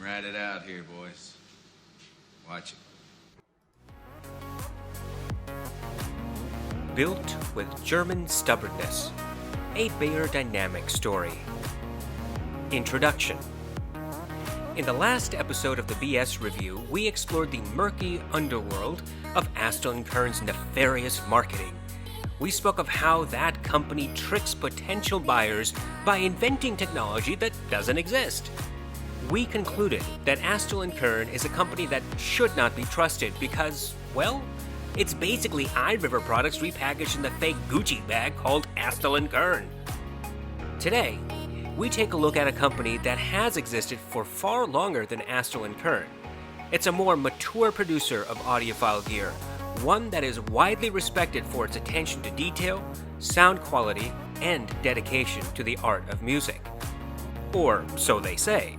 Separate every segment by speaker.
Speaker 1: Ride it out here, boys. Watch it.
Speaker 2: Built with German stubbornness. A Beyerdynamic story. Introduction. In the last episode of the BS Review, we explored the murky underworld of Astle & Kern's nefarious marketing. We spoke of how that company tricks potential buyers by inventing technology that doesn't exist. We concluded that Astle & Kern is a company that should not be trusted because, well, it's basically iRiver products repackaged in the fake Gucci bag called Astle & Kern. Today, we take a look at a company that has existed for far longer than Astle & Kern. It's a more mature producer of audiophile gear, one that is widely respected for its attention to detail, sound quality, and dedication to the art of music. Or so they say.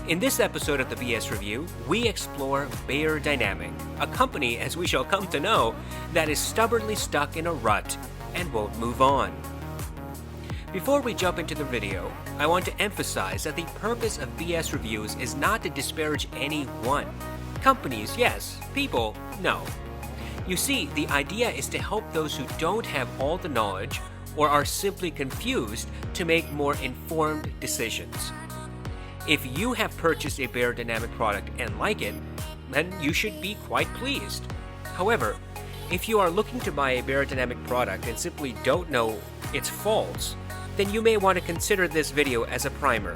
Speaker 2: In this episode of the BS Review, we explore Beyerdynamic, a company, as we shall come to know, that is stubbornly stuck in a rut and won't move on. Before we jump into the video, I want to emphasize that the purpose of BS Reviews is not to disparage anyone. Companies, yes. People, no. You see, the idea is to help those who don't have all the knowledge or are simply confused to make more informed decisions. If you have purchased a Beyerdynamic product and like it, then you should be quite pleased. However, if you are looking to buy a Beyerdynamic product and simply don't know its faults, then you may want to consider this video as a primer,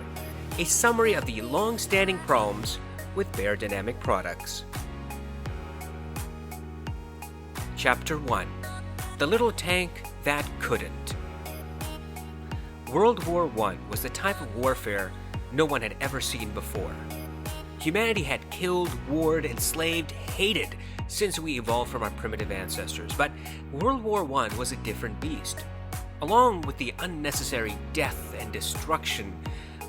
Speaker 2: a summary of the long-standing problems with Beyerdynamic products. Chapter 1. The Little Tank That Couldn't. World War I was the type of warfare no one had ever seen before. Humanity had killed, warred, enslaved, hated since we evolved from our primitive ancestors, but World War I was a different beast. Along with the unnecessary death and destruction,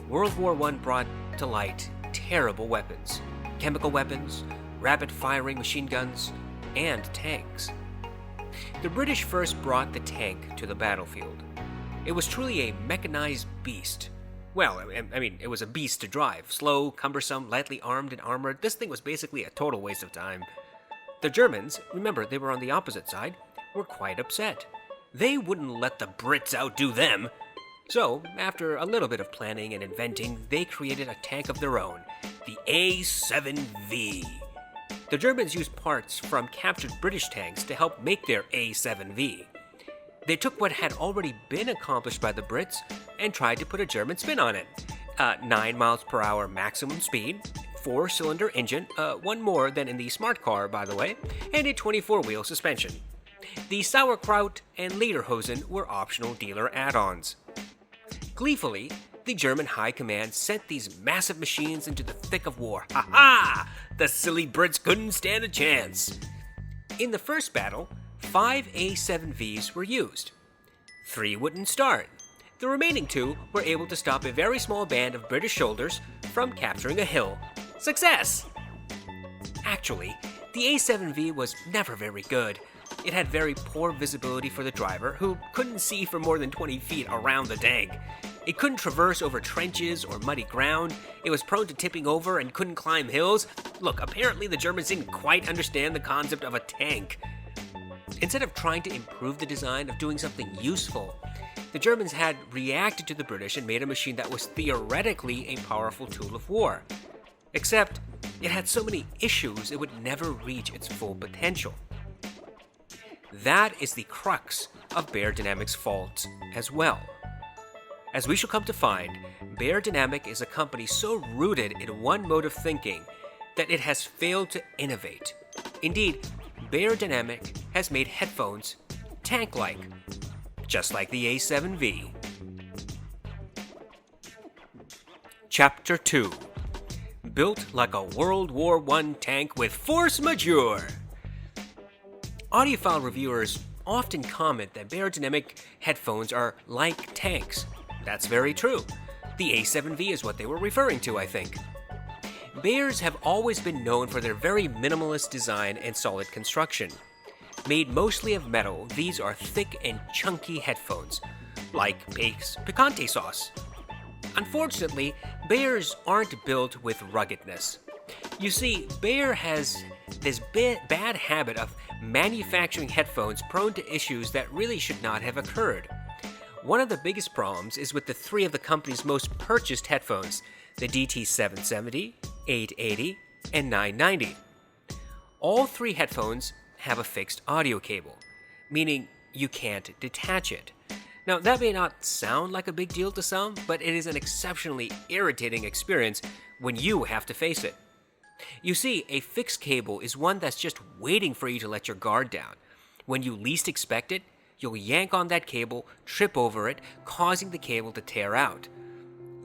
Speaker 2: World War I brought to light terrible weapons, chemical weapons, rapid-firing machine guns, and tanks. The British first brought the tank to the battlefield. It was truly a mechanized beast. Well, I mean, it was a beast to drive. Slow, cumbersome, lightly armed and armored. This thing was basically a total waste of time. The Germans, remember they were on the opposite side, were quite upset. They wouldn't let the Brits outdo them. So, after a little bit of planning and inventing, they created a tank of their own, the A7V. The Germans used parts from captured British tanks to help make their A7V. They took what had already been accomplished by the Brits and tried to put a German spin on it. 9 miles per hour maximum speed, 4-cylinder engine, one more than in the smart car, by the way, and a 24-wheel suspension. The sauerkraut and lederhosen were optional dealer add-ons. Gleefully, the German high command sent these massive machines into the thick of war. Ha ha! The silly Brits couldn't stand a chance. In the first battle, 5 A7Vs were used. 3 wouldn't start. The remaining 2 were able to stop a very small band of British soldiers from capturing a hill. Success! Actually, the A7V was never very good. It had very poor visibility for the driver, who couldn't see for more than 20 feet around the tank. It couldn't traverse over trenches or muddy ground. It was prone to tipping over and couldn't climb hills. Look, apparently the Germans didn't quite understand the concept of a tank. Instead of trying to improve the design of doing something useful, the Germans had reacted to the British and made a machine that was theoretically a powerful tool of war. Except, it had so many issues it would never reach its full potential. That is the crux of Beyerdynamic's faults as well. As we shall come to find, Beyerdynamic is a company so rooted in one mode of thinking that it has failed to innovate. Indeed, Beyerdynamic has made headphones tank-like, just like the A7V. Chapter 2. Built like a World War I tank with force majeure. Audiophile reviewers often comment that Beyerdynamic headphones are like tanks. That's very true. The A7V is what they were referring to, I think. Beyers have always been known for their very minimalist design and solid construction. Made mostly of metal, these are thick and chunky headphones, like Pake's picante sauce. Unfortunately, Beyers aren't built with ruggedness. You see, Beyer has this bad habit of manufacturing headphones prone to issues that really should not have occurred. One of the biggest problems is with the three of the company's most purchased headphones, the DT770, 880, and 990. All three headphones have a fixed audio cable, meaning you can't detach it. Now, that may not sound like a big deal to some, but it is an exceptionally irritating experience when you have to face it. You see, a fixed cable is one that's just waiting for you to let your guard down. When you least expect it, you'll yank on that cable, trip over it, causing the cable to tear out.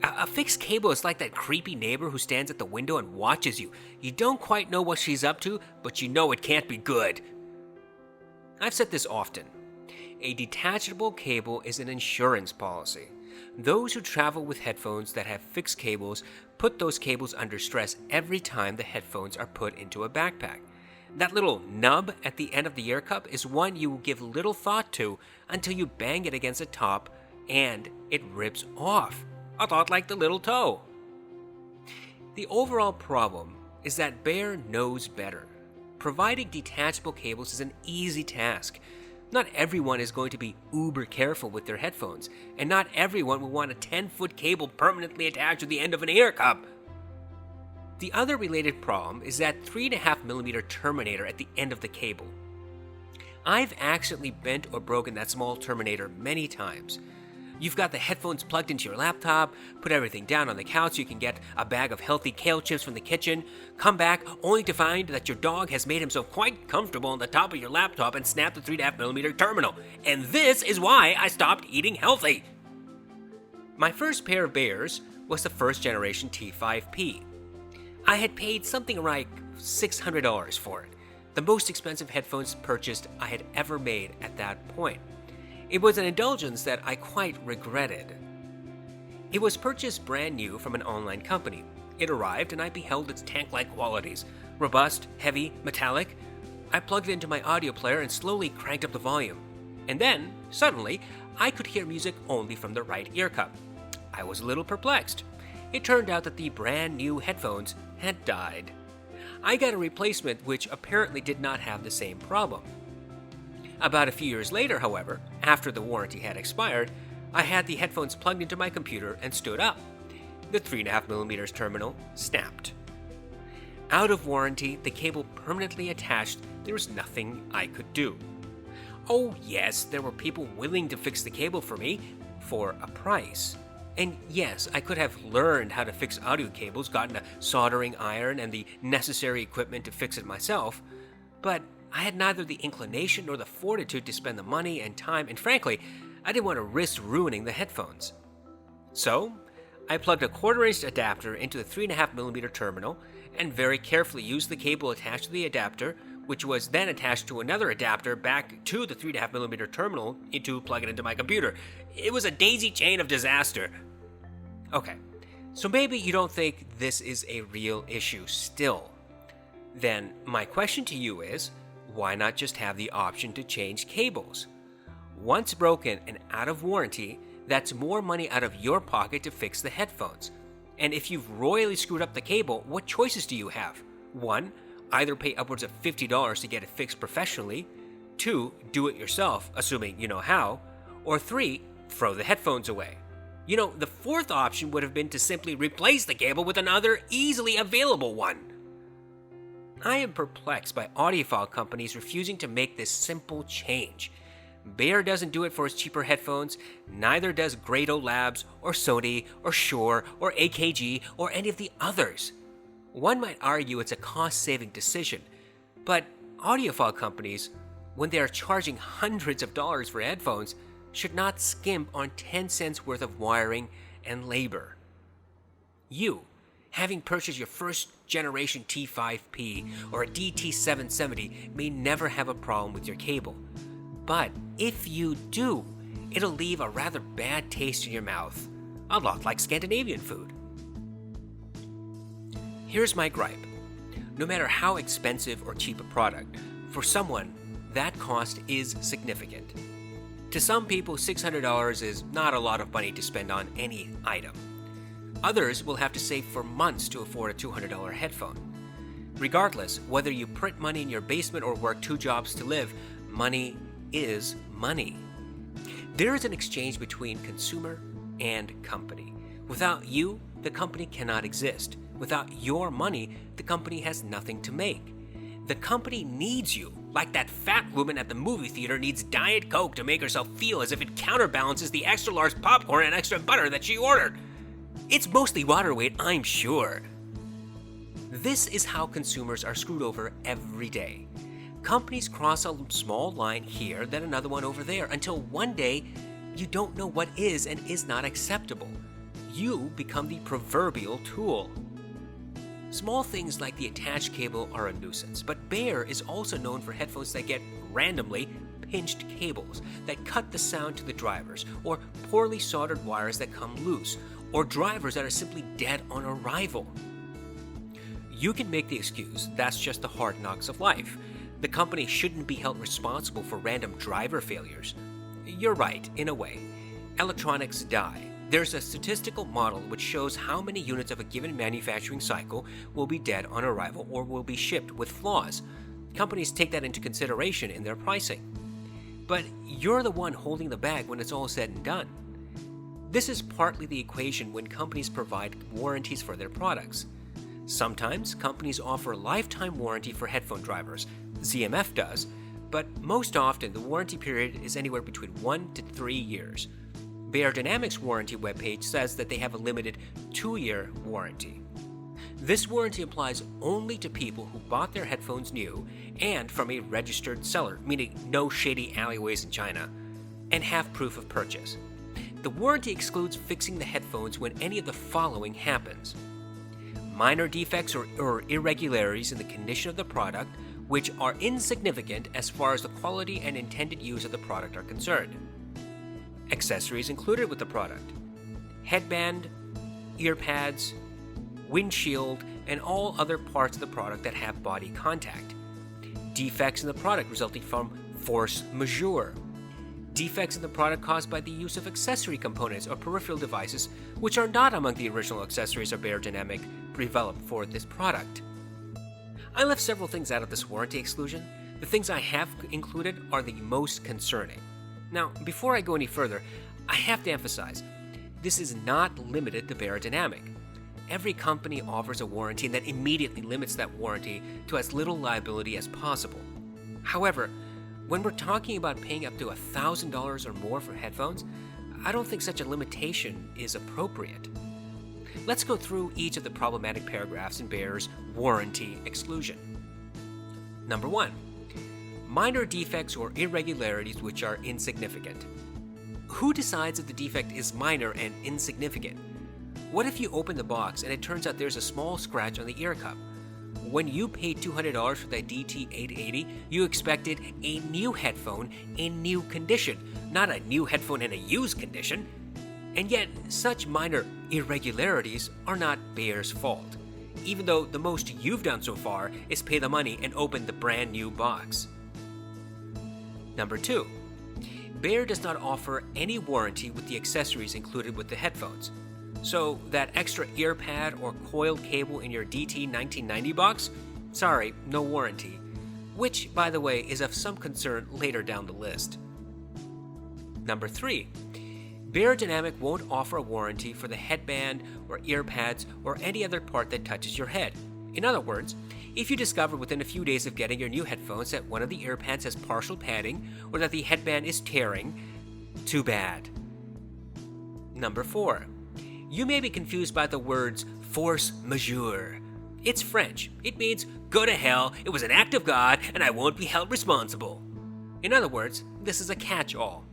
Speaker 2: A fixed cable is like that creepy neighbor who stands at the window and watches you. You don't quite know what she's up to, but you know it can't be good. I've said this often. A detachable cable is an insurance policy. Those who travel with headphones that have fixed cables put those cables under stress every time the headphones are put into a backpack. That little nub at the end of the ear cup is one you will give little thought to until you bang it against the top and it rips off. A lot like the little toe. The overall problem is that Beyer knows better. Providing detachable cables is an easy task. Not everyone is going to be uber careful with their headphones, and not everyone will want a 10-foot cable permanently attached to the end of an ear cup. The other related problem is that 3.5mm terminator at the end of the cable. I've accidentally bent or broken that small terminator many times. You've got the headphones plugged into your laptop, put everything down on the couch so you can get a bag of healthy kale chips from the kitchen, come back only to find that your dog has made himself quite comfortable on the top of your laptop and snapped the 3.5mm terminal. And this is why I stopped eating healthy. My first pair of Beyers was the first generation T5P. I had paid something like $600 for it, the most expensive headphones purchased I had ever made at that point. It was an indulgence that I quite regretted. It was purchased brand new from an online company. It arrived and I beheld its tank-like qualities. Robust, heavy, metallic. I plugged it into my audio player and slowly cranked up the volume. And then, suddenly, I could hear music only from the right ear cup. I was a little perplexed. It turned out that the brand new headphones had died. I got a replacement which apparently did not have the same problem. About a few years later, however, after the warranty had expired, I had the headphones plugged into my computer and stood up. The 3.5mm terminal snapped. Out of warranty, the cable permanently attached, there was nothing I could do. Oh yes, there were people willing to fix the cable for me for a price. And yes, I could have learned how to fix audio cables, gotten a soldering iron and the necessary equipment to fix it myself, but I had neither the inclination nor the fortitude to spend the money and time, and frankly, I didn't want to risk ruining the headphones. So, I plugged a 1/4-inch adapter into the 3.5mm terminal and very carefully used the cable attached to the adapter, which was then attached to another adapter back to the 3.5mm terminal to plug it into my computer. It was a daisy chain of disaster. Okay, so maybe you don't think this is a real issue still. Then my question to you is, why not just have the option to change cables? Once broken and out of warranty, that's more money out of your pocket to fix the headphones. And if you've royally screwed up the cable, what choices do you have? 1, either pay upwards of $50 to get it fixed professionally. 2, do it yourself, assuming you know how. Or 3, throw the headphones away. You know, the fourth option would have been to simply replace the cable with another easily available one. I am perplexed by audiophile companies refusing to make this simple change. Beyer doesn't do it for his cheaper headphones, neither does Grado Labs, or Sony, or Shure, or AKG, or any of the others. One might argue it's a cost-saving decision, but audiophile companies, when they are charging hundreds of dollars for headphones, should not skimp on 10 cents worth of wiring and labor. You, having purchased your first generation T5P or a DT770, may never have a problem with your cable. But if you do, it'll leave a rather bad taste in your mouth, a lot like Scandinavian food. Here's my gripe. No matter how expensive or cheap a product, for someone, that cost is significant. To some people, $600 is not a lot of money to spend on any item. Others will have to save for months to afford a $200 headphone. Regardless, whether you print money in your basement or work 2 jobs to live, money is money. There is an exchange between consumer and company. Without you, the company cannot exist. Without your money, the company has nothing to make. The company needs you, like that fat woman at the movie theater needs Diet Coke to make herself feel as if it counterbalances the extra large popcorn and extra butter that she ordered. It's mostly water weight, I'm sure. This is how consumers are screwed over every day. Companies cross a small line here, then another one over there, until one day you don't know what is and is not acceptable. You become the proverbial tool. Small things like the attached cable are a nuisance, but Beyer is also known for headphones that get randomly pinched cables that cut the sound to the drivers, or poorly soldered wires that come loose, or drivers that are simply dead on arrival. You can make the excuse that's just the hard knocks of life. The company shouldn't be held responsible for random driver failures. You're right, in a way. Electronics die. There's a statistical model which shows how many units of a given manufacturing cycle will be dead on arrival or will be shipped with flaws. Companies take that into consideration in their pricing. But you're the one holding the bag when it's all said and done. This is partly the equation when companies provide warranties for their products. Sometimes companies offer lifetime warranty for headphone drivers. ZMF does, but most often the warranty period is anywhere between 1 to 3 years. Beyerdynamic's warranty webpage says that they have a limited 2-year warranty. This warranty applies only to people who bought their headphones new and from a registered seller, meaning no shady alleyways in China, and have proof of purchase. The warranty excludes fixing the headphones when any of the following happens: minor defects or irregularities in the condition of the product, which are insignificant as far as the quality and intended use of the product are concerned. Accessories included with the product: headband, ear pads, windshield, and all other parts of the product that have body contact. Defects in the product resulting from force majeure. Defects in the product caused by the use of accessory components or peripheral devices which are not among the original accessories of Beyerdynamic developed for this product. I left several things out of this warranty exclusion. The things I have included are the most concerning. Now, before I go any further, I have to emphasize, this is not limited to Beyerdynamic. Every company offers a warranty that immediately limits that warranty to as little liability as possible. However, when we're talking about paying up to $1,000 or more for headphones, I don't think such a limitation is appropriate. Let's go through each of the problematic paragraphs in Beyer's warranty exclusion. Number 1. Minor defects or irregularities which are insignificant. Who decides if the defect is minor and insignificant? What if you open the box and it turns out there's a small scratch on the ear cup? When you paid $200 for that DT880, you expected a new headphone in new condition, not a new headphone in a used condition. And yet, such minor irregularities are not Beyer's fault, even though the most you've done so far is pay the money and open the brand new box. Number 2. Beyer does not offer any warranty with the accessories included with the headphones. So that extra ear pad or coiled cable in your DT1990 box? Sorry, no warranty. Which, by the way, is of some concern later down the list. Number 3. Beyerdynamic won't offer a warranty for the headband or ear pads or any other part that touches your head. In other words, if you discover within a few days of getting your new headphones that one of the ear pads has partial padding or that the headband is tearing, too bad. Number 4. You may be confused by the words force majeure. It's French. It means, go to hell, it was an act of God, and I won't be held responsible. In other words, this is a catch-all.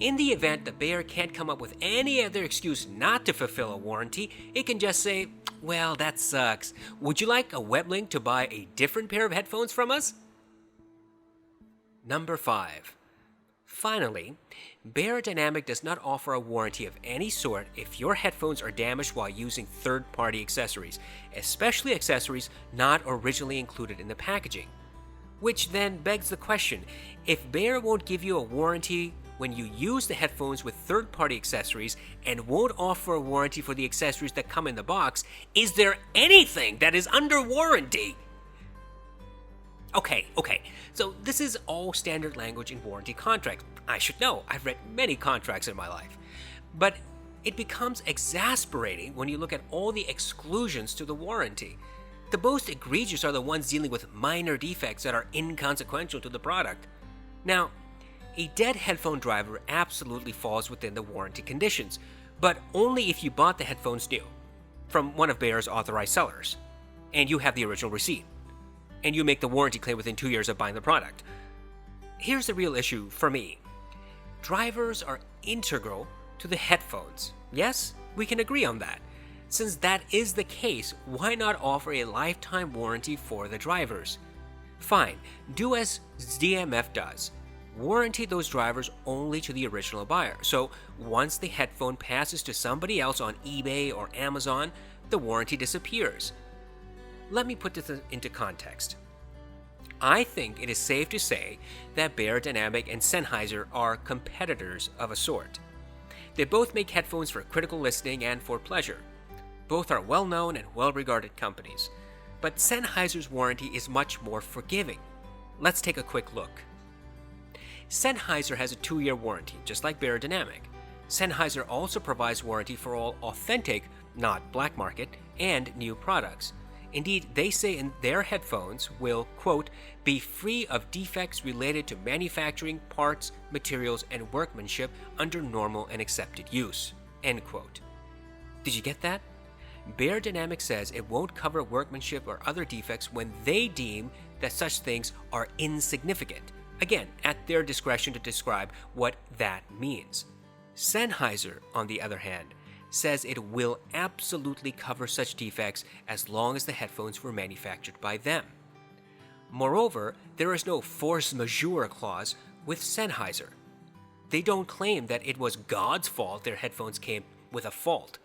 Speaker 2: In the event that Beyer can't come up with any other excuse not to fulfill a warranty, it can just say, well, that sucks. Would you like a web link to buy a different pair of headphones from us? Number 5. Finally, Beyerdynamic does not offer a warranty of any sort if your headphones are damaged while using third-party accessories, especially accessories not originally included in the packaging. Which then begs the question, if Beyer won't give you a warranty, when you use the headphones with third-party accessories and won't offer a warranty for the accessories that come in the box, is there anything that is under warranty? Okay, so this is all standard language in warranty contracts. I should know, I've read many contracts in my life. But it becomes exasperating when you look at all the exclusions to the warranty. The most egregious are the ones dealing with minor defects that are inconsequential to the product. Now, a dead headphone driver absolutely falls within the warranty conditions, but only if you bought the headphones new from one of Beyer's authorized sellers, and you have the original receipt, and you make the warranty claim within 2 years of buying the product. Here's the real issue for me. Drivers are integral to the headphones. Yes, we can agree on that. Since that is the case, why not offer a lifetime warranty for the drivers? Fine, do as DMF does. Warranty those drivers only to the original buyer. So once the headphone passes to somebody else on eBay or Amazon, the warranty disappears. Let me put this into context. I think it is safe to say that Beyerdynamic and Sennheiser are competitors of a sort. They both make headphones for critical listening and for pleasure. Both are well-known and well-regarded companies. But Sennheiser's warranty is much more forgiving. Let's take a quick look. Sennheiser has a 2-year warranty, just like Beyerdynamic. Sennheiser also provides warranty for all authentic, not black market, and new products. Indeed, they say in their headphones will, quote, be free of defects related to manufacturing, parts, materials, and workmanship under normal and accepted use, end quote. Did you get that? Beyerdynamic says it won't cover workmanship or other defects when they deem that such things are insignificant. Again, at their discretion to describe what that means. Sennheiser, on the other hand, says it will absolutely cover such defects as long as the headphones were manufactured by them. Moreover, there is no force majeure clause with Sennheiser. They don't claim that it was God's fault their headphones came with a fault.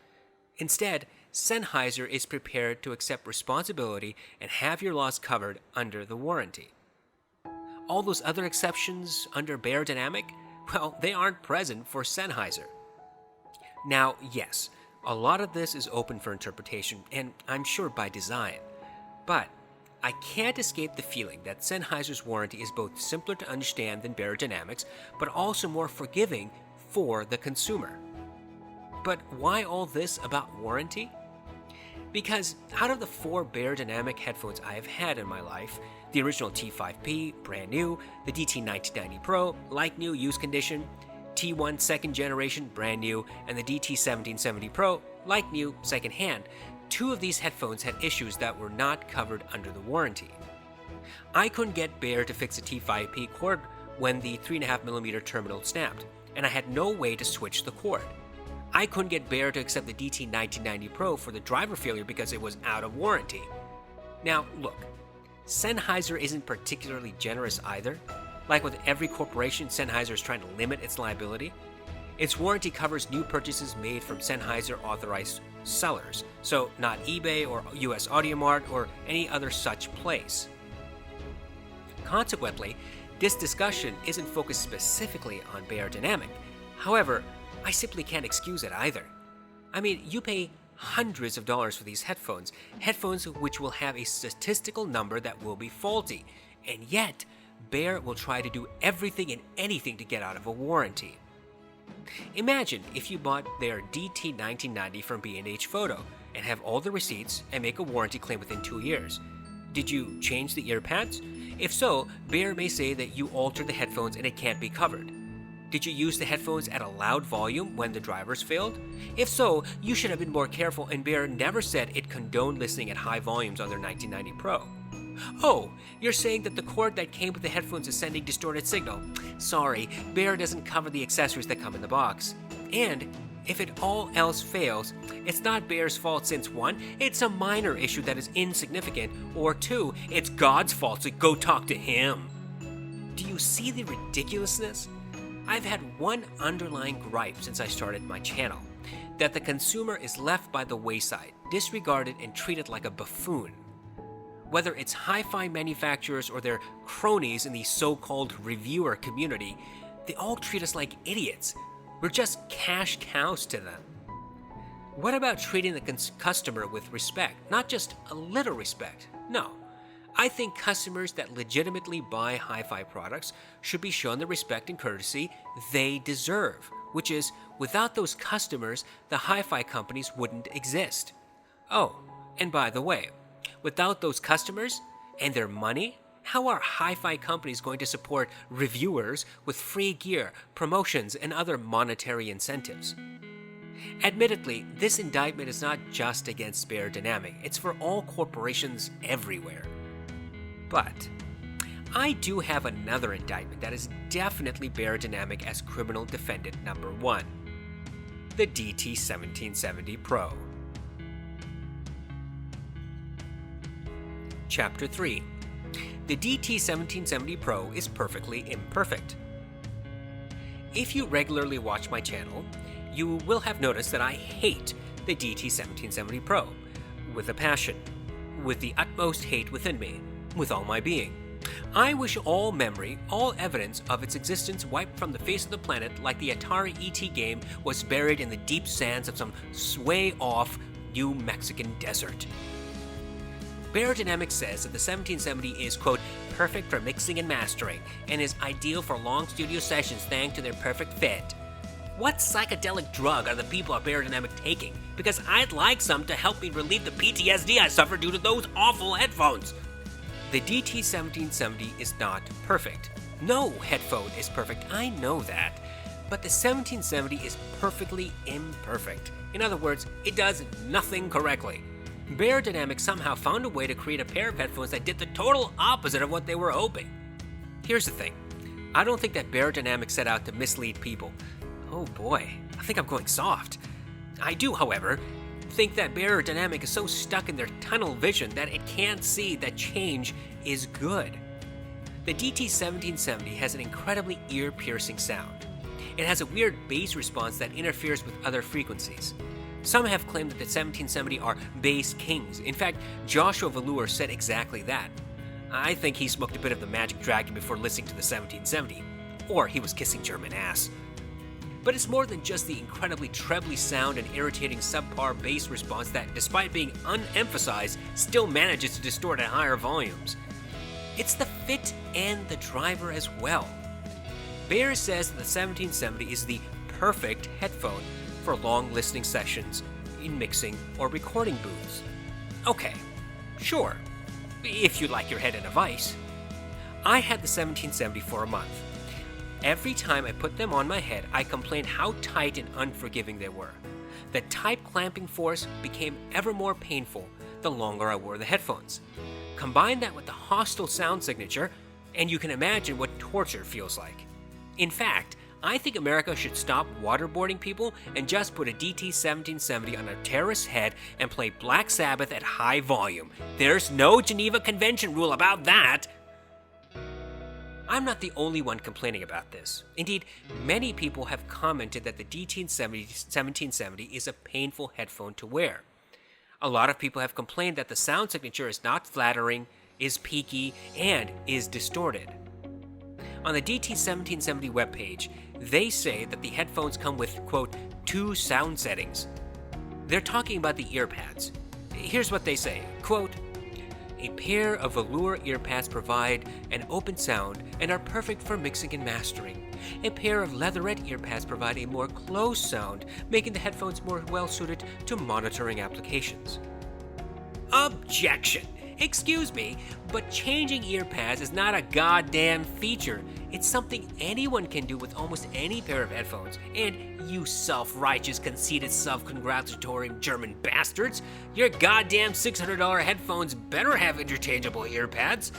Speaker 2: Instead, Sennheiser is prepared to accept responsibility and have your loss covered under the warranty. All those other exceptions under Beyerdynamic, well, they aren't present for Sennheiser. Now, yes, a lot of this is open for interpretation, and I'm sure by design. But I can't escape the feeling that Sennheiser's warranty is both simpler to understand than Beyerdynamic's, but also more forgiving for the consumer. But why all this about warranty? Because out of the 4 Beyerdynamic headphones I have had in my life, the original T5P, brand new, the DT1990 Pro, like new, used condition, T1 second generation, brand new, and the DT1770 Pro, like new, second hand, 2 of these headphones had issues that were not covered under the warranty. I couldn't get Beyer to fix a T5P cord when the 3.5mm terminal snapped, and I had no way to switch the cord. I couldn't get Beyer to accept the DT1990 Pro for the driver failure because it was out of warranty. Now, look, Sennheiser isn't particularly generous either. Like with every corporation, Sennheiser is trying to limit its liability. Its warranty covers new purchases made from Sennheiser authorized sellers, so not eBay or US Audio Mart or any other such place. Consequently, this discussion isn't focused specifically on Beyerdynamic. However, I simply can't excuse it either. I mean, you pay hundreds of dollars for these headphones which will have a statistical number that will be faulty, and yet Beyer will try to do everything and anything to get out of a warranty. Imagine if you bought their DT1990 from B&H Photo and have all the receipts and make a warranty claim within 2 years. Did you change the ear pads? If so, Beyer may say that you altered the headphones and it can't be covered. Did you use the headphones at a loud volume when the drivers failed? If so, you should have been more careful, and Beyer never said it condoned listening at high volumes on their 1990 Pro. Oh, you're saying that the cord that came with the headphones is sending distorted signal. Sorry, Beyer doesn't cover the accessories that come in the box. And if it all else fails, it's not Beyer's fault since 1, it's a minor issue that is insignificant, or 2, it's God's fault, so go talk to him. Do you see the ridiculousness? I've had one underlying gripe since I started my channel, that the consumer is left by the wayside, disregarded and treated like a buffoon. Whether it's hi-fi manufacturers or their cronies in the so-called reviewer community, They all treat us like idiots. We're just cash cows to them. What about treating the customer with respect? Not just a little respect. No. I think customers that legitimately buy hi-fi products should be shown the respect and courtesy they deserve, which is, without those customers, the hi-fi companies wouldn't exist. Oh, and by the way, without those customers and their money, how are hi-fi companies going to support reviewers with free gear, promotions, and other monetary incentives? Admittedly, this indictment is not just against Beyerdynamic, it's for all corporations everywhere. But I do have another indictment that is definitely Beyerdynamic as criminal defendant number 1. The DT1770 Pro. Chapter 3. The DT1770 Pro is perfectly imperfect. If you regularly watch my channel, you will have noticed that I hate the DT1770 Pro with a passion, with the utmost hate within me, with all my being. I wish all memory, all evidence of its existence wiped from the face of the planet like the Atari ET game was buried in the deep sands of some way-off New Mexican desert. Beyerdynamic says that the 1770 is, quote, perfect for mixing and mastering, and is ideal for long studio sessions thanks to their perfect fit. What psychedelic drug are the people at Beyerdynamic taking? Because I'd like some to help me relieve the PTSD I suffer due to those awful headphones. The DT1770 is not perfect. No headphone is perfect, I know that. But the 1770 is perfectly imperfect. In other words, it does nothing correctly. Beyerdynamic somehow found a way to create a pair of headphones that did the total opposite of what they were hoping. Here's the thing. I don't think that Beyerdynamic set out to mislead people. Oh boy, I think I'm going soft. I do, however, think that Beyerdynamic is so stuck in their tunnel vision that it can't see that change is good. The DT1770 has an incredibly ear-piercing sound. It has a weird bass response that interferes with other frequencies. Some have claimed that the 1770 are bass kings. In fact, Joshua Velour said exactly that. I think he smoked a bit of the Magic Dragon before listening to the 1770. Or he was kissing German ass. But it's more than just the incredibly trebly sound and irritating subpar bass response that, despite being unemphasized, still manages to distort at higher volumes. It's the fit and the driver as well. Beyer says that the 1770 is the perfect headphone for long listening sessions, in mixing or recording booths. Okay, sure, if you like your head in a vice. I had the 1770 for a month. Every time I put them on my head, I complained how tight and unforgiving they were. The tight clamping force became ever more painful the longer I wore the headphones. Combine that with the hostile sound signature, and you can imagine what torture feels like. In fact, I think America should stop waterboarding people and just put a DT1770 on a terrorist's head and play Black Sabbath at high volume. There's no Geneva Convention rule about that. I'm not the only one complaining about this. Indeed, many people have commented that the DT1770 is a painful headphone to wear. A lot of people have complained that the sound signature is not flattering, is peaky, and is distorted. On the DT1770 webpage, they say that the headphones come with, quote, 2 sound settings. They're talking about the ear pads. Here's what they say, quote, a pair of velour ear pads provide an open sound and are perfect for mixing and mastering. A pair of leatherette ear pads provide a more closed sound, making the headphones more well-suited to monitoring applications. Objection! Excuse me, but changing ear pads is not a goddamn feature. It's something anyone can do with almost any pair of headphones. And you self-righteous, conceited, self-congratulatory German bastards, your goddamn $600 headphones better have interchangeable ear pads.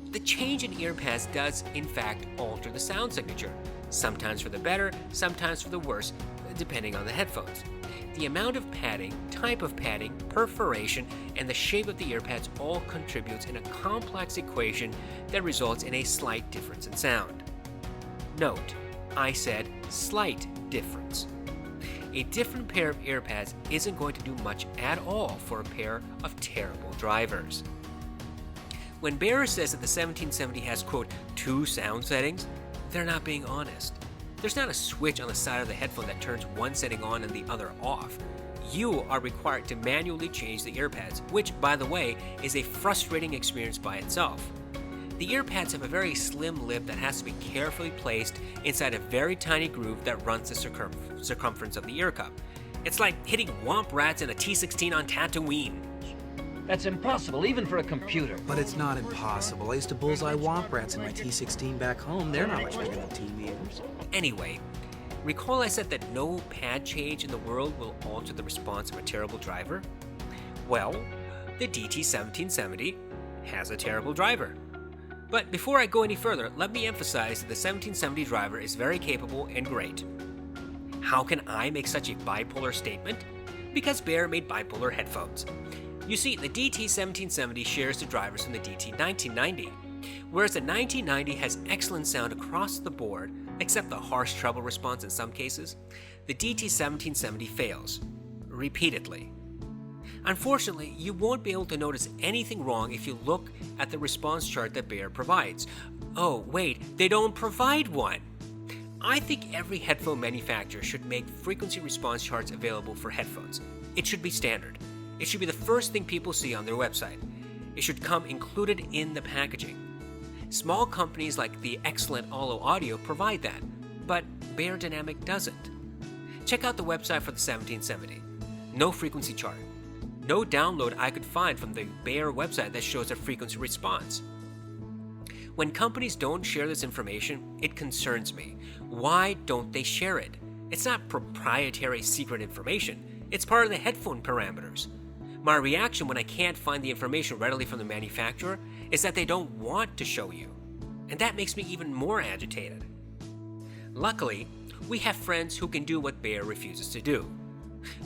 Speaker 2: The change in ear pads does, in fact, alter the sound signature. Sometimes for the better, sometimes for the worse, depending on the headphones. The amount of padding, type of padding, perforation, and the shape of the ear pads all contributes in a complex equation that results in a slight difference in sound. Note, I said slight difference. A different pair of ear pads isn't going to do much at all for a pair of terrible drivers. When Beyer says that the 1770 has, quote, 2 sound settings, they're not being honest. There's not a switch on the side of the headphone that turns one setting on and the other off. You are required to manually change the earpads, which, by the way, is a frustrating experience by itself. The earpads have a very slim lip that has to be carefully placed inside a very tiny groove that runs the circumference of the ear cup. It's like hitting womp rats in a T-16 on Tatooine.
Speaker 3: That's impossible, even for a computer.
Speaker 4: But it's not impossible. I used to bullseye womp rats in my T-16 back home. They're not much bigger than teenagers.
Speaker 2: Anyway, recall I said that no pad change in the world will alter the response of a terrible driver? Well, the DT1770 has a terrible driver. But before I go any further, let me emphasize that the 1770 driver is very capable and great. How can I make such a bipolar statement? Because Beyer made bipolar headphones. You see, the DT1770 shares the drivers from the DT1990. Whereas the 1990 has excellent sound across the board, except the harsh treble response in some cases, the DT1770 fails. Repeatedly. Unfortunately, you won't be able to notice anything wrong if you look at the response chart that Beyer provides. Oh, wait, they don't provide one! I think every headphone manufacturer should make frequency response charts available for headphones. It should be standard. It should be the first thing people see on their website. It should come included in the packaging. Small companies like the excellent Allo Audio provide that, but Beyerdynamic doesn't. Check out the website for the 1770. No frequency chart. No download I could find from the Beyer website that shows a frequency response. When companies don't share this information, it concerns me. Why don't they share it? It's not proprietary secret information. It's part of the headphone parameters. My reaction when I can't find the information readily from the manufacturer is that they don't want to show you. And that makes me even more agitated. Luckily, we have friends who can do what Beyer refuses to do.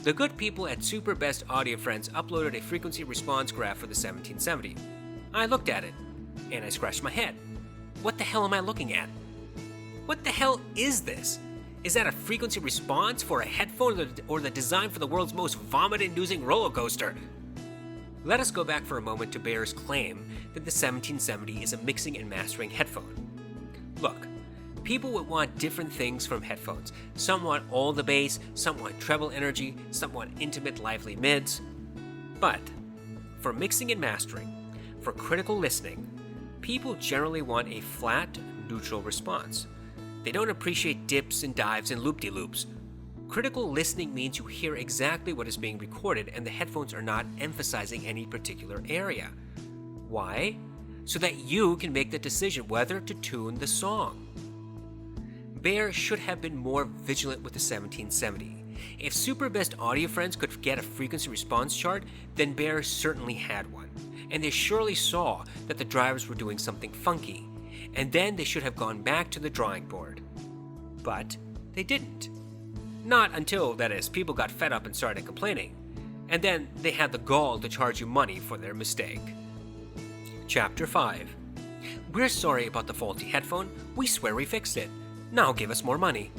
Speaker 2: The good people at Super Best Audio Friends uploaded a frequency response graph for the 1770. I looked at it, and I scratched my head. What the hell am I looking at? What the hell is this? Is that a frequency response for a headphone or the design for the world's most vomit-inducing roller coaster? Let us go back for a moment to Beyer's claim that the 1770 is a mixing and mastering headphone. Look, people would want different things from headphones. Some want all the bass, some want treble energy, some want intimate, lively mids. But for mixing and mastering, for critical listening, people generally want a flat, neutral response. They don't appreciate dips and dives and loop-de-loops. Critical listening means you hear exactly what is being recorded and the headphones are not emphasizing any particular area. Why? So that you can make the decision whether to tune the song. Beyer should have been more vigilant with the 1770. If Super Best Audio Friends could get a frequency response chart, then Beyer certainly had one. And they surely saw that the drivers were doing something funky. And then they should have gone back to the drawing board. But they didn't. Not until, that is, people got fed up and started complaining. And then they had the gall to charge you money for their mistake. Chapter 5. We're sorry about the faulty headphone. We swear we fixed it. Now give us more money.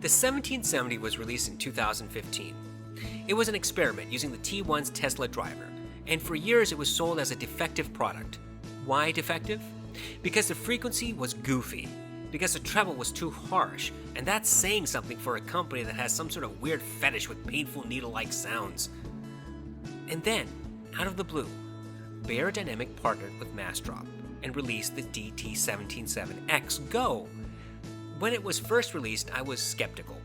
Speaker 2: The 1770 was released in 2015. It was an experiment using the T1's Tesla driver, and for years it was sold as a defective product. Why defective? Because the frequency was goofy, because the treble was too harsh, and that's saying something for a company that has some sort of weird fetish with painful needle-like sounds. And then, out of the blue, Beyerdynamic partnered with Massdrop and released the DT177X Go. When it was first released, I was skeptical.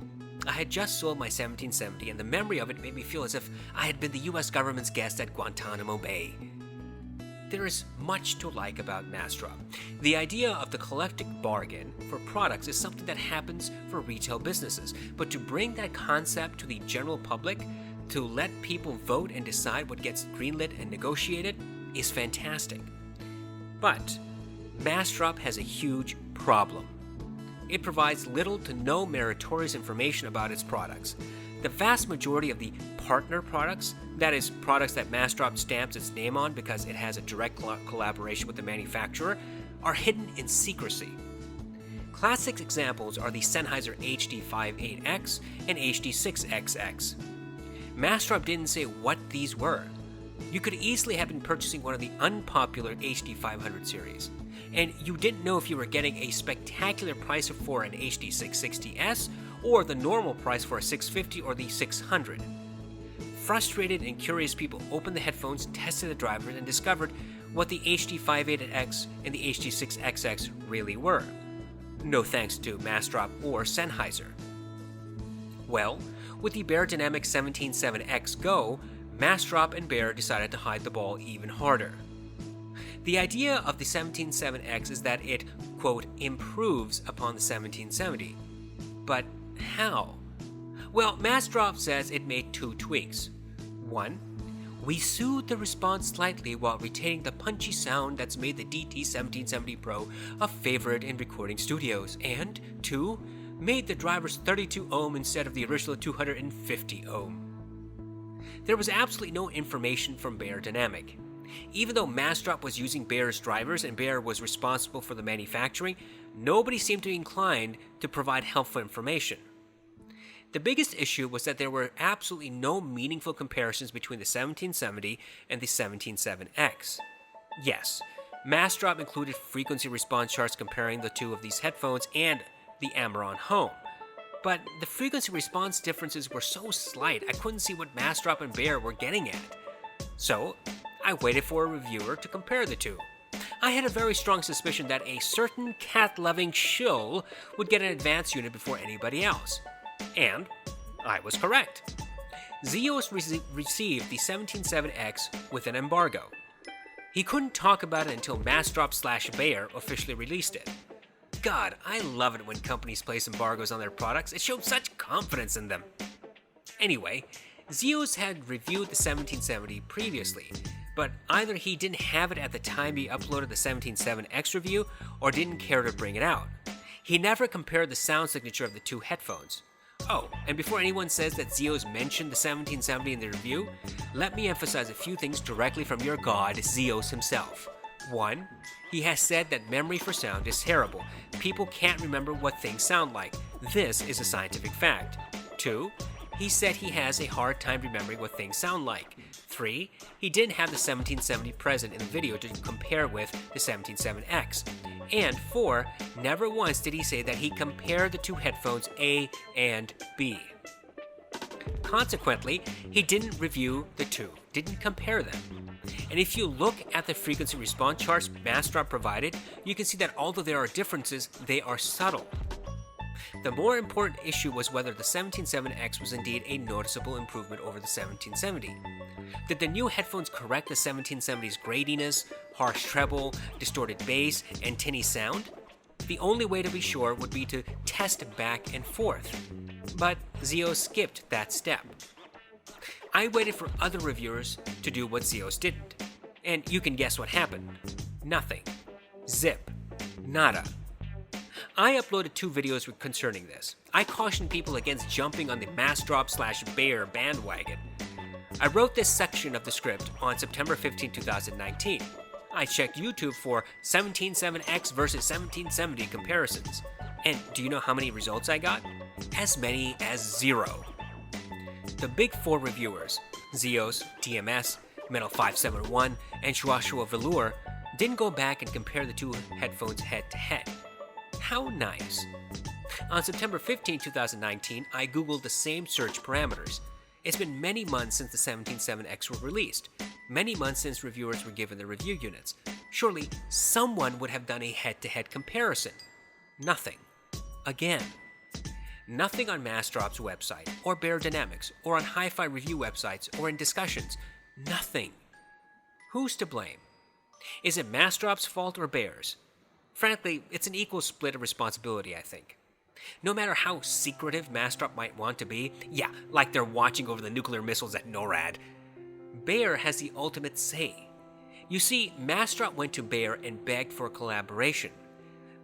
Speaker 2: I had just sold my 1770, and the memory of it made me feel as if I had been the US government's guest at Guantanamo Bay. There is much to like about Massdrop. The idea of the collective bargain for products is something that happens for retail businesses, but to bring that concept to the general public, to let people vote and decide what gets greenlit and negotiated, is fantastic. But Massdrop has a huge problem. It provides little to no meritorious information about its products. The vast majority of the partner products, that is, products that Massdrop stamps its name on because it has a direct collaboration with the manufacturer, are hidden in secrecy. Classic examples are the Sennheiser HD58X and HD6XX. Massdrop didn't say what these were. You could easily have been purchasing one of the unpopular HD500 series. and you didn't know if you were getting a spectacular price for an HD 660S or the normal price for a 650 or the 600. Frustrated and curious people opened the headphones, tested the drivers, and discovered what the HD 588X and the HD 6XX really were. No thanks to Massdrop or Sennheiser. Well, with the Beyerdynamic 17.7X Go, Massdrop and Beyer decided to hide the ball even harder. The idea of the 17.7X is that it, quote, improves upon the 1770. But how? Well, Massdrop says it made 2 tweaks. 1. We soothed the response slightly while retaining the punchy sound that's made the DT 1770 Pro a favorite in recording studios. And 2. Made the drivers 32 ohm instead of the original 250 ohm. There was absolutely no information from Beyerdynamic. Even though Massdrop was using Beyer's drivers and Beyer was responsible for the manufacturing, nobody seemed to be inclined to provide helpful information. The biggest issue was that there were absolutely no meaningful comparisons between the 1770 and the 17.7X. Yes, Massdrop included frequency response charts comparing the two of these headphones and the Amaron Home. But the frequency response differences were so slight I couldn't see what Massdrop and Beyer were getting at. So, I waited for a reviewer to compare the two. I had a very strong suspicion that a certain cat-loving shill would get an advanced unit before anybody else. And I was correct. Zeos received the 17.7X with an embargo. He couldn't talk about it until Massdrop/Beyer officially released it. God, I love it when companies place embargoes on their products. It shows such confidence in them. Anyway, Zeos had reviewed the 1770 previously, but either he didn't have it at the time he uploaded the 17.7X review or didn't care to bring it out. He never compared the sound signature of the two headphones. Oh, and before anyone says that Zeos mentioned the 1770 in the review, let me emphasize a few things directly from your god, Zeos himself. 1. He has said that memory for sound is terrible. People can't remember what things sound like. This is a scientific fact. 2. He said he has a hard time remembering what things sound like. 3. He didn't have the 1770 present in the video to compare with the 17.7X. And 4. Never once did he say that he compared the two headphones A and B. Consequently, he didn't review the two, didn't compare them. And if you look at the frequency response charts Massdrop provided, you can see that although there are differences, they are subtle. The more important issue was whether the 17.7X was indeed a noticeable improvement over the 1770. Did the new headphones correct the 1770's gratiness, harsh treble, distorted bass, and tinny sound? The only way to be sure would be to test back and forth. But Zeos skipped that step. I waited for other reviewers to do what Zeos didn't. And you can guess what happened. Nothing. Zip. Nada. I uploaded 2 videos concerning this. I cautioned people against jumping on the Massdrop/Beyer bandwagon. I wrote this section of the script on September 15, 2019. I checked YouTube for 17.7X versus 1770 comparisons. And do you know how many results I got? As many as 0. The big 4 reviewers, Zeos, DMS, Metal 571, and Joshua Velour, didn't go back and compare the two headphones head to head. How nice. On September 15, 2019, I googled the same search parameters. It's been many months since the 17.7X were released, many months since reviewers were given their review units. Surely someone would have done a head-to-head comparison. Nothing. Again. Nothing on Massdrop's website, or Beyerdynamics, or on hi-fi review websites, or in discussions. Nothing. Who's to blame? Is it Massdrop's fault or Beyer's? Frankly, it's an equal split of responsibility, I think. No matter how secretive Massdrop might want to be, yeah, like they're watching over the nuclear missiles at NORAD, Beyer has the ultimate say. You see, Massdrop went to Beyer and begged for collaboration.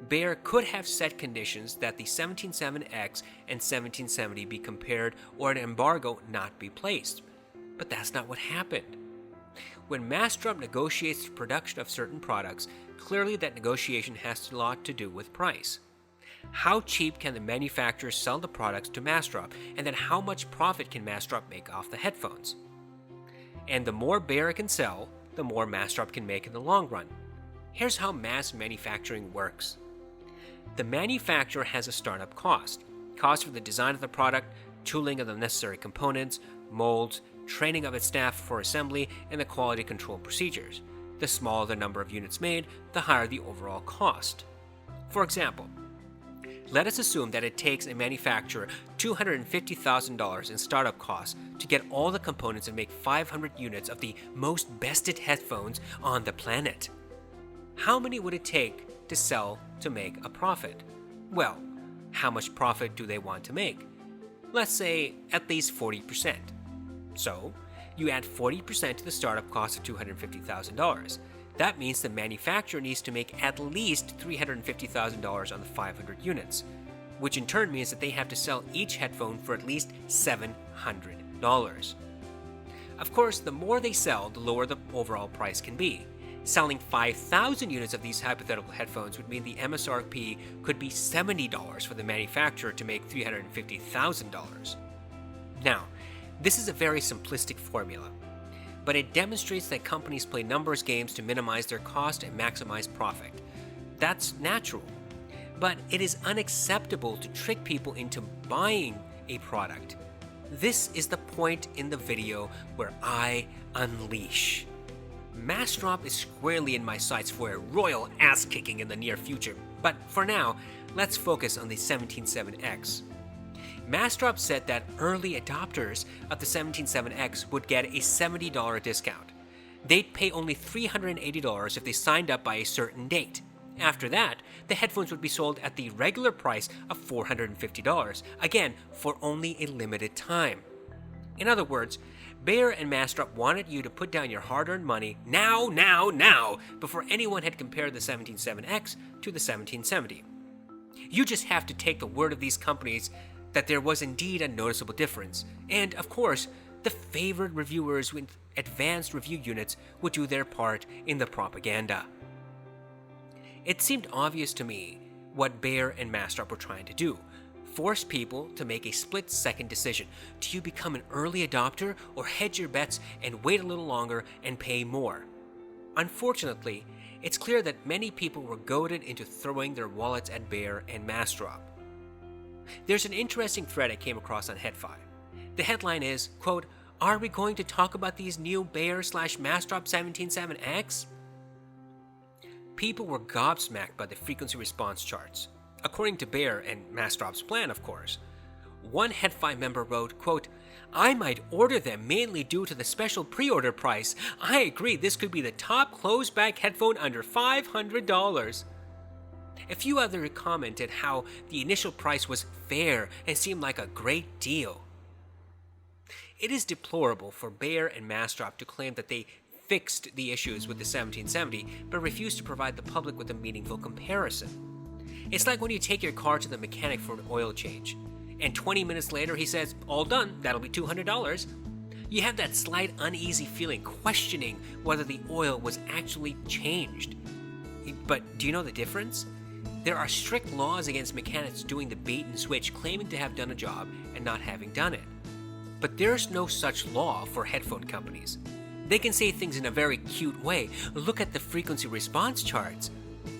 Speaker 2: Beyer could have set conditions that the 17.7X and 1770 be compared or an embargo not be placed. But that's not what happened. When Massdrop negotiates the production of certain products, clearly that negotiation has a lot to do with price. How cheap can the manufacturers sell the products to Massdrop, and then how much profit can Massdrop make off the headphones? And the more Beyer can sell, the more Massdrop can make in the long run. Here's how mass manufacturing works. The manufacturer has a startup cost for the design of the product, tooling of the necessary components, molds, training of its staff for assembly, and the quality control procedures. The smaller the number of units made, the higher the overall cost. For example, let us assume that it takes a manufacturer $250,000 in startup costs to get all the components and make 500 units of the most bested headphones on the planet. How many would it take to sell to make a profit? Well, how much profit do they want to make? Let's say at least 40%. So, you add 40% to the startup cost of $250,000. That means the manufacturer needs to make at least $350,000 on the 500 units, which in turn means that they have to sell each headphone for at least $700. Of course, the more they sell, the lower the overall price can be. Selling 5,000 units of these hypothetical headphones would mean the MSRP could be $70 for the manufacturer to make $350,000. Now, this is a very simplistic formula, but it demonstrates that companies play numbers games to minimize their cost and maximize profit. That's natural, but it is unacceptable to trick people into buying a product. This is the point in the video where I unleash. Massdrop is squarely in my sights for a royal ass-kicking in the near future, but for now, let's focus on the 177X. Massdrop said that early adopters of the 177X would get a $70 discount. They'd pay only $380 if they signed up by a certain date. After that, the headphones would be sold at the regular price of $450, again, for only a limited time. In other words, Beyer and Massdrop wanted you to put down your hard-earned money now, before anyone had compared the 177X to the 1770. You just have to take the word of these companies that there was indeed a noticeable difference, and of course, the favored reviewers with advanced review units would do their part in the propaganda. It seemed obvious to me what Beyer and Massdrop were trying to do. Force people to make a split-second decision. Do you become an early adopter or hedge your bets and wait a little longer and pay more? Unfortunately, it's clear that many people were goaded into throwing their wallets at Beyer and Massdrop. There's an interesting thread I came across on HeadFi. The headline is, quote, "Are we going to talk about these new Beyer/Massdrop 177X?" People were gobsmacked by the frequency response charts. According to Beyer and Massdrop's plan, of course. One HeadFi member wrote, quote, "I might order them mainly due to the special pre-order price. I agree this could be the top closed-back headphone under $500. A few others commented how the initial price was fair and seemed like a great deal. It is deplorable for Beyer and Massdrop to claim that they fixed the issues with the 1770, but refused to provide the public with a meaningful comparison. It's like when you take your car to the mechanic for an oil change, and 20 minutes later he says, "All done, that'll be $200. You have that slight uneasy feeling, questioning whether the oil was actually changed. But do you know the difference? There are strict laws against mechanics doing the bait and switch, claiming to have done a job and not having done it. But there's no such law for headphone companies. They can say things in a very cute way, look at the frequency response charts,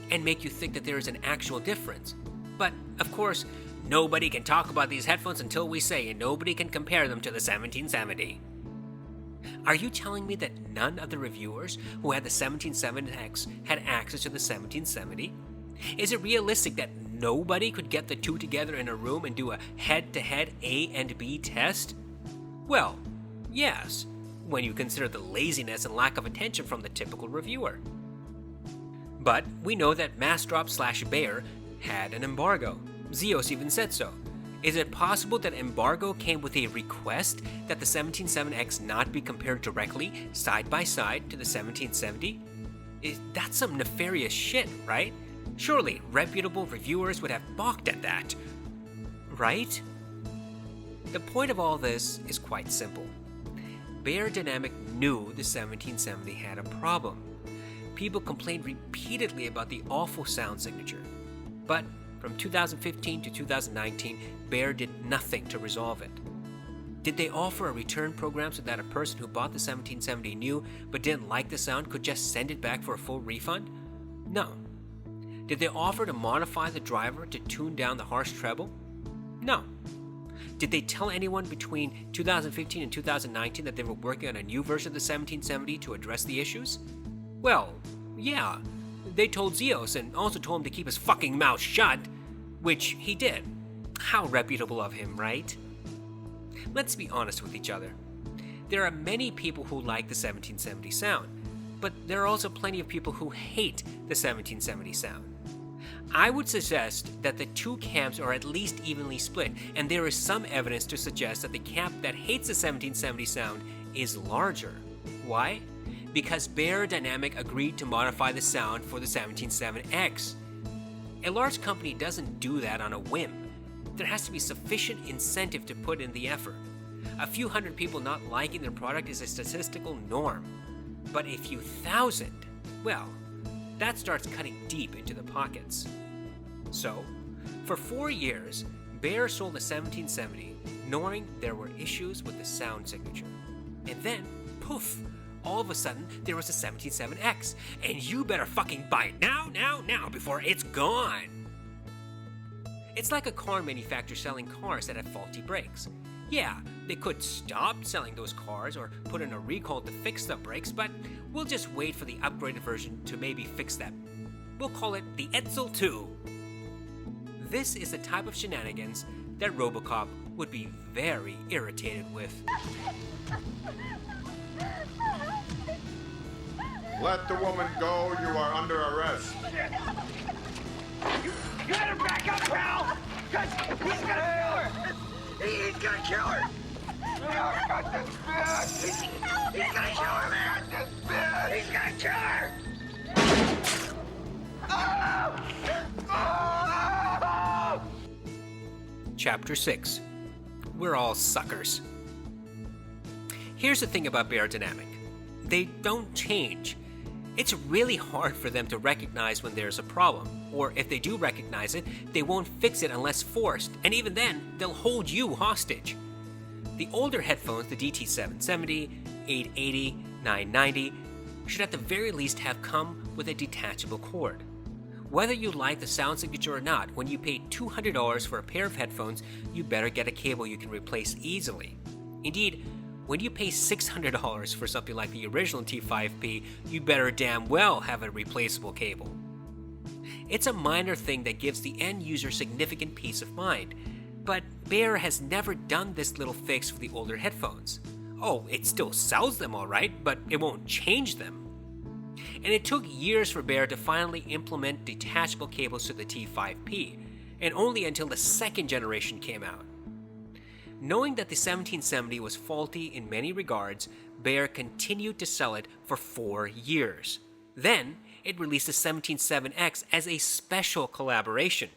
Speaker 2: and make you think that there is an actual difference. But, of course, nobody can talk about these headphones until we say, and nobody can compare them to the 1770. Are you telling me that none of the reviewers who had the 177X had access to the 1770? Is it realistic that nobody could get the two together in a room and do a head-to-head A and B test? Well, yes, when you consider the laziness and lack of attention from the typical reviewer. But we know that Massdrop/Beyer had an embargo. Zeos even said so. Is it possible that embargo came with a request that the 177X not be compared directly, side by side, to the 1770? That's some nefarious shit, right? Surely reputable reviewers would have balked at that, right? The point of all this is quite simple. Beyerdynamic knew the 1770 had a problem. People complained repeatedly about the awful sound signature. But from 2015 to 2019, Beyer did nothing to resolve it. Did they offer a return program so that a person who bought the 1770 new but didn't like the sound could just send it back for a full refund? No. Did they offer to modify the driver to tune down the harsh treble? No. Did they tell anyone between 2015 and 2019 that they were working on a new version of the 1770 to address the issues? Well, yeah. They told Zeos and also told him to keep his fucking mouth shut, which he did. How reputable of him, right? Let's be honest with each other. There are many people who like the 1770 sound, but there are also plenty of people who hate the 1770 sound. I would suggest that the two camps are at least evenly split, and there is some evidence to suggest that the camp that hates the 1770 sound is larger. Why? Because Beyerdynamic agreed to modify the sound for the 177X. A large company doesn't do that on a whim. There has to be sufficient incentive to put in the effort. A few hundred people not liking their product is a statistical norm. But a few thousand, well, that starts cutting deep into the pockets. So, for 4 years, Beyer sold the 1770, knowing there were issues with the sound signature. And then, poof, all of a sudden, there was a 177X, and you better fucking buy it now, before it's gone. It's like a car manufacturer selling cars that have faulty brakes. Yeah, they could stop selling those cars or put in a recall to fix the brakes, but we'll just wait for the upgraded version to maybe fix them. We'll call it the Edsel 2. This is the type of shenanigans that RoboCop would be very irritated with.
Speaker 5: Let the woman go. You are under arrest.
Speaker 6: You better back up, pal! Cause he's gonna kill her! He's gonna kill her! I got this bitch! He's gonna kill her, man! He's gonna kill her!
Speaker 2: Chapter 6. We're all suckers. Here's the thing about Beyerdynamic. They don't change. It's really hard for them to recognize when there's a problem, or if they do recognize it, they won't fix it unless forced, and even then, they'll hold you hostage. The older headphones, the DT770, 880, 990, should at the very least have come with a detachable cord. Whether you like the sound signature or not, when you pay $200 for a pair of headphones, you better get a cable you can replace easily. Indeed, when you pay $600 for something like the original T5P, you better damn well have a replaceable cable. It's a minor thing that gives the end user significant peace of mind, but Beyer has never done this little fix for the older headphones. Oh, it still sells them alright, but it won't change them. And it took years for Beyer to finally implement detachable cables to the T5P, and only until the second generation came out. Knowing that the 1770 was faulty in many regards, Beyer continued to sell it for 4 years. Then, it released the 177X as a special collaboration.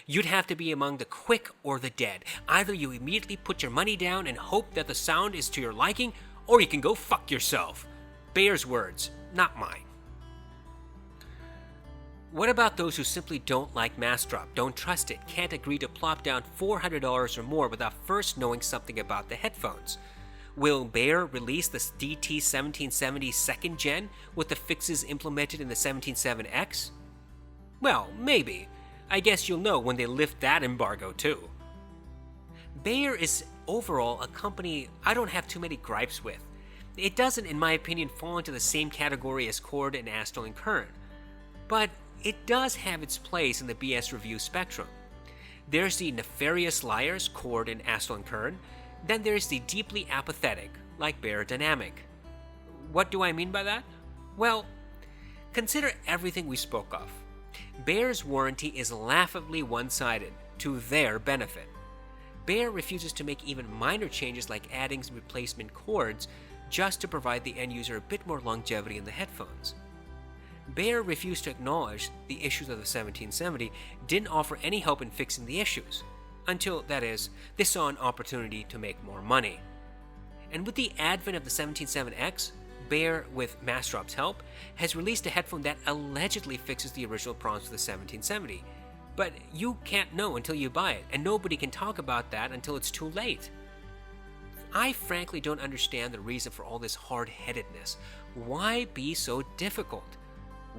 Speaker 2: You'd have to be among the quick or the dead. Either you immediately put your money down and hope that the sound is to your liking, or you can go fuck yourself. Beyer's words, not mine. What about those who simply don't like Massdrop, don't trust it, can't agree to plop down $400 or more without first knowing something about the headphones? Will Beyer release the DT1770 2nd Gen with the fixes implemented in the 177X? Well, maybe. I guess you'll know when they lift that embargo too. Beyer is overall a company I don't have too many gripes with. It doesn't, in my opinion, fall into the same category as Chord and Astral and Kern. But it does have its place in the BS review spectrum. There's the nefarious liars, Chord and Astral and Kern. Then there's the deeply apathetic, like Beyerdynamic. What do I mean by that? Well, consider everything we spoke of. Beyer's warranty is laughably one-sided, to their benefit. Beyer refuses to make even minor changes like adding replacement cords just to provide the end user a bit more longevity in the headphones. Beyer refused to acknowledge the issues of the 1770, didn't offer any help in fixing the issues, until, that is, they saw an opportunity to make more money. And with the advent of the 177X, Beyer, with Massdrop's help, has released a headphone that allegedly fixes the original problems of the 1770. But you can't know until you buy it, and nobody can talk about that until it's too late. I frankly don't understand the reason for all this hard-headedness. Why be so difficult?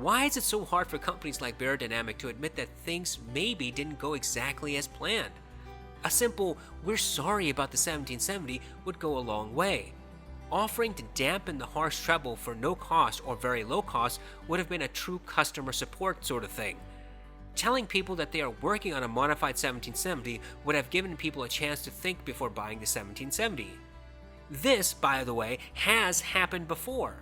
Speaker 2: Why is it so hard for companies like Beyerdynamic to admit that things maybe didn't go exactly as planned? A simple, "we're sorry about the 1770" would go a long way. Offering to dampen the harsh treble for no cost or very low cost would have been a true customer support sort of thing. Telling people that they are working on a modified 1770 would have given people a chance to think before buying the 1770. This, by the way, has happened before.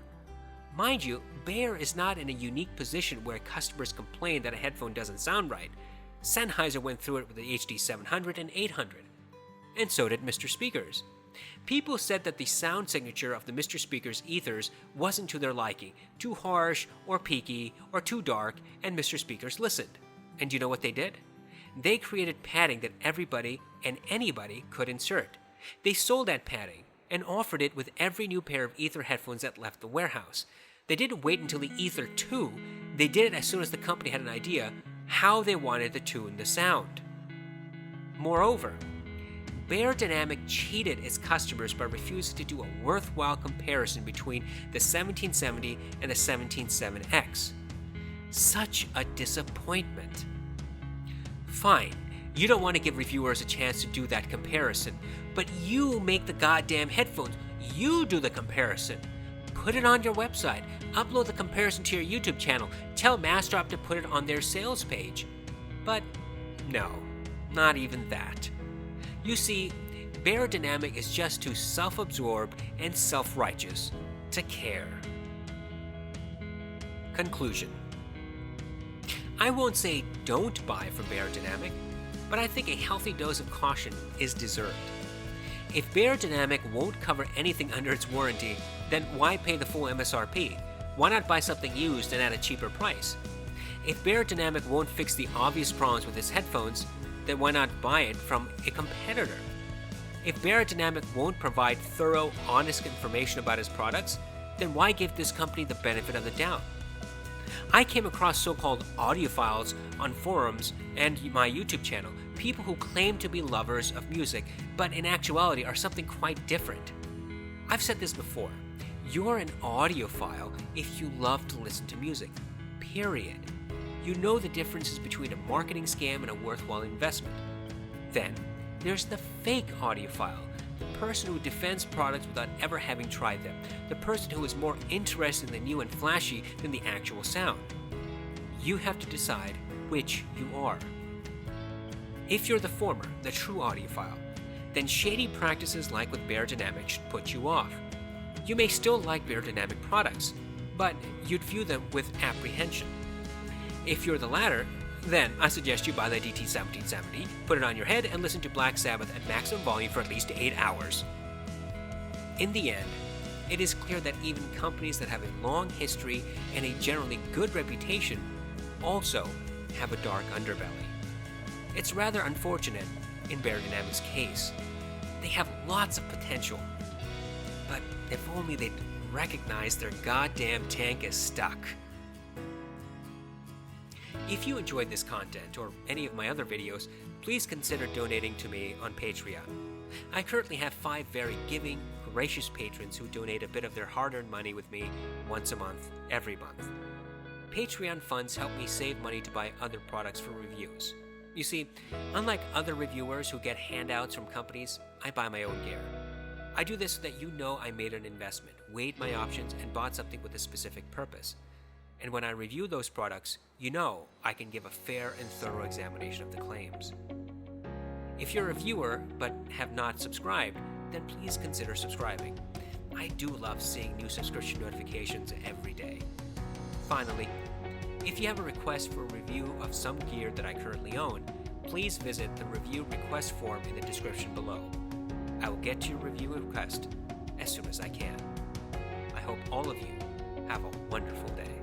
Speaker 2: Mind you, Beyer is not in a unique position where customers complain that a headphone doesn't sound right. Sennheiser went through it with the HD 700 and 800. And so did Mr. Speakers. People said that the sound signature of the Mr. Speakers ethers wasn't to their liking, too harsh or peaky or too dark, and Mr. Speakers listened. And you know what they did? They created padding that everybody and anybody could insert. They sold that padding and offered it with every new pair of ether headphones that left the warehouse. They didn't wait until the Ether 2, they did it as soon as the company had an idea how they wanted to tune the sound. Moreover, Beyerdynamic cheated its customers by refusing to do a worthwhile comparison between the 1770 and the 177X. Such a disappointment. Fine, you don't want to give reviewers a chance to do that comparison, but you make the goddamn headphones. You do the comparison. Put it on your website. Upload the comparison to your YouTube channel. Tell Massdrop to put it on their sales page. But no, not even that. You see, Beyerdynamic is just too self-absorbed and self-righteous to care. Conclusion. I won't say don't buy from Beyerdynamic, but I think a healthy dose of caution is deserved. If Beyerdynamic won't cover anything under its warranty, then why pay the full MSRP? Why not buy something used and at a cheaper price? If Beyerdynamic won't fix the obvious problems with its headphones, then why not buy it from a competitor? If Beyerdynamic won't provide thorough, honest information about its products, then why give this company the benefit of the doubt? I came across so-called audiophiles on forums and my YouTube channel, people who claim to be lovers of music, but in actuality are something quite different. I've said this before, you're an audiophile if you love to listen to music, period. You know the differences between a marketing scam and a worthwhile investment. Then, there's the fake audiophile, the person who defends products without ever having tried them, the person who is more interested in the new and flashy than the actual sound. You have to decide which you are. If you're the former, the true audiophile, then shady practices like with Beyerdynamic should put you off. You may still like Beyerdynamic products, but you'd view them with apprehension. If you're the latter, then I suggest you buy the DT1770, put it on your head, and listen to Black Sabbath at maximum volume for at least 8 hours. In the end, it is clear that even companies that have a long history and a generally good reputation also have a dark underbelly. It's rather unfortunate in Beyerdynamic's case. They have lots of potential, but if only they'd recognize their goddamn tank is stuck. If you enjoyed this content or any of my other videos, please consider donating to me on Patreon. I currently have 5 very giving, gracious patrons who donate a bit of their hard-earned money with me once a month, every month. Patreon funds help me save money to buy other products for reviews. You see, unlike other reviewers who get handouts from companies, I buy my own gear. I do this so that you know I made an investment, weighed my options, and bought something with a specific purpose. And when I review those products, you know I can give a fair and thorough examination of the claims. If you're a viewer but have not subscribed, then please consider subscribing. I do love seeing new subscription notifications every day. Finally, if you have a request for a review of some gear that I currently own, please visit the review request form in the description below. I will get to your review request as soon as I can. I hope all of you have a wonderful day.